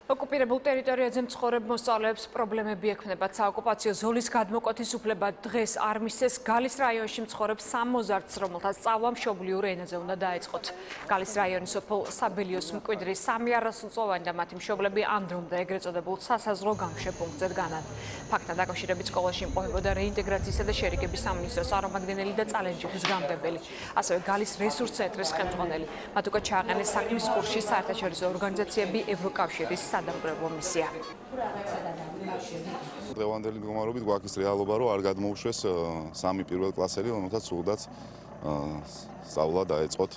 ოკუპირებულ ტერიტორიაზე მცხოვრებ მოსწავლეებს პრობლემები ექმნებათ. საოკუპაციო ზოლის გადმოკვეთის უფლება დღეს არ მისცეს გალის რაიონში მცხოვრებ 3 მოზარდს, რომელთა სწავლა მშობლიურ ენაზე უნდა დაეწყოთ. გალის რაიონის სოფელ საბელიოს მკვიდრის 3 არასრულწლოვანი და მათი მშობლები ამ დრომდე ეგრეთ წოდებულ სასაზღვრო გამშე-პუნქტზე დგანან. ფაქტთან დაკავშირებით სკოლაში იმყოფებოდა რეინტეგრაციისა და შერიგების სამინისტროს წარმომადგენელი და წალენჯიხის გამგებელი, ასევე გალის რესურს ცენტრის ხელმძღვანელი. მათ უკვე ჩააყენეს საქმის კურსში საერთაშორისო ორგანიზაციები, ევროკავშირის სადამკვირვებლო მისია. დღევანდელი მდგომარეობით გვაქვს რეალობა, რომ არ გადმოუშვეს 3 პირველკლასელი, რომელთაც სულაც სწავლა დაეწყოთ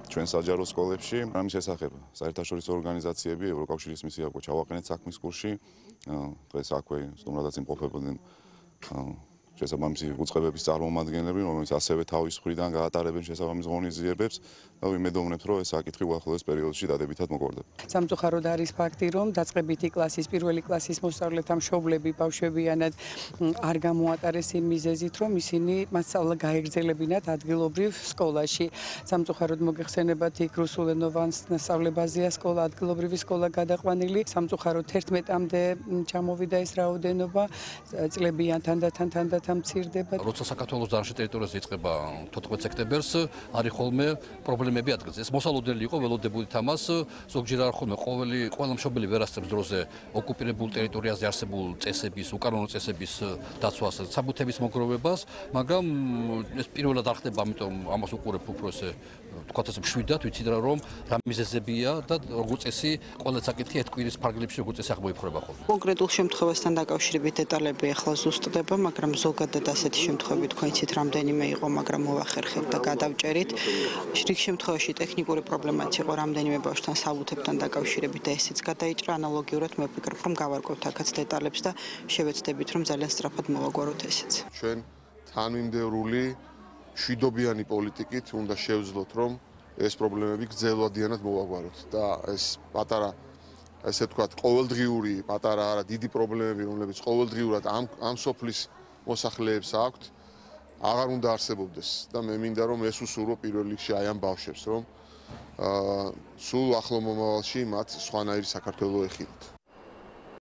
ჩვენ საჯარო სკოლებში. ამის შესახებ საერთაშორისო ორგანიზაციები, ევროკავშირის მისია უკვე ჩავაყენეთ საქმის კურსში. დღეს აქვე სტუმრადაც იმყოფებოდნენ შესაბამისი უწყებების წარმომადგენლები, რომელიც ასევე თავის მხრიდან გაატარებენ შესაბამის ღონისძიებებს და ვიმედოვნებთ, რომ ეს საკითხი უახლოეს პერიოდში დადებითად მოგვარდება. სამწუხაროდ არის ფაქტი, რომ დაწყებითი კლასის, პირველი კლასის მოსწავლეთა მშობლები ბავშვებიანად არ გამოატარეს იმ მიზეზით, რომ ისინი მასწავლა გაეგრძელებინათ ადგილობრივ სკოლაში. სამწუხაროდ მოგეხსენებათ, იქ რუსულენოვან სწავლებაზეა სკოლა, ადგილობრივი სკოლა გადაყვანილი. სამწუხაროდ 11-მდე ჩამოვიდა ეს რაოდენობა, წლებიან თანდათან მცირდება. როცა საქართველოს დანარჩენ ტერიტორიაზე იწყება 14 სექტემბერს, არის ხოლმე პრობლემები ადგილზე. ეს მოსალოდნელი იყო, ველოდებოდით ამას, ზოგჯერ არ ხოლმე ყველა მშობელი ვერ ასწრებს დროზე ოკუპირებულ ტერიტორიაზე არსებულ წესების, უკანონო წესების დაცვას, საბუთების მოგროვებას, მაგრამ ეს პირველად არ ხდება, ამიტომ ამას უყურებ უფრო ესე თქვათ ასე მშვიდად, ვიცით რომ რა მიზეზებია და როგორ წესი ყველა საკითხი ერთ კვირის ფარგლებში როგორ წესი აღმოიფრება ხოლმე. კონკრეტულ შემთხვევასთან დაკავშირებით დეტალები ახლა ზუსტდება, მაგრამ ზოგადად ასეთი შემთხვევები თქვენ იცით რამდენიმე იყო, მაგრამ მოვახერხეთ და გადავჭერით. რიგ შემთხვევაში ტექნიკური პრობლემაც იყო რამდენიმე ბავშვთან საბუთებთან დაკავშირებით და ესეც გადაიჭრა. ანალოგიურად მე ვფიქრობ, რომ გავარკვევთ აქაც დეტალებს და შევეცდებით, რომ ძალიან სწრაფად მოვაგვაროთ ესეც. ჩვენ თანმიმდევრული მშვიდობიანი პოლიტიკით უნდა შევძლოთ, რომ ეს პრობლემები გრძელვადიანად მოვაგვაროთ და ეს პატარა ესე ვთქვათ, ყოველდღიური, პატარა არა, დიდი პრობლემები, რომლებიც ყოველდღიურად ამ სოფლის მოსახლეებს აქვთ, აღარ უნდა არსებობდეს და მე მინდა რომ ეს უსურვო პირველ რიგში აი ამ ბავშვებს, რომ სულ ახლო მომავალში მათ სხვანაირი საქართველო ეხილათ.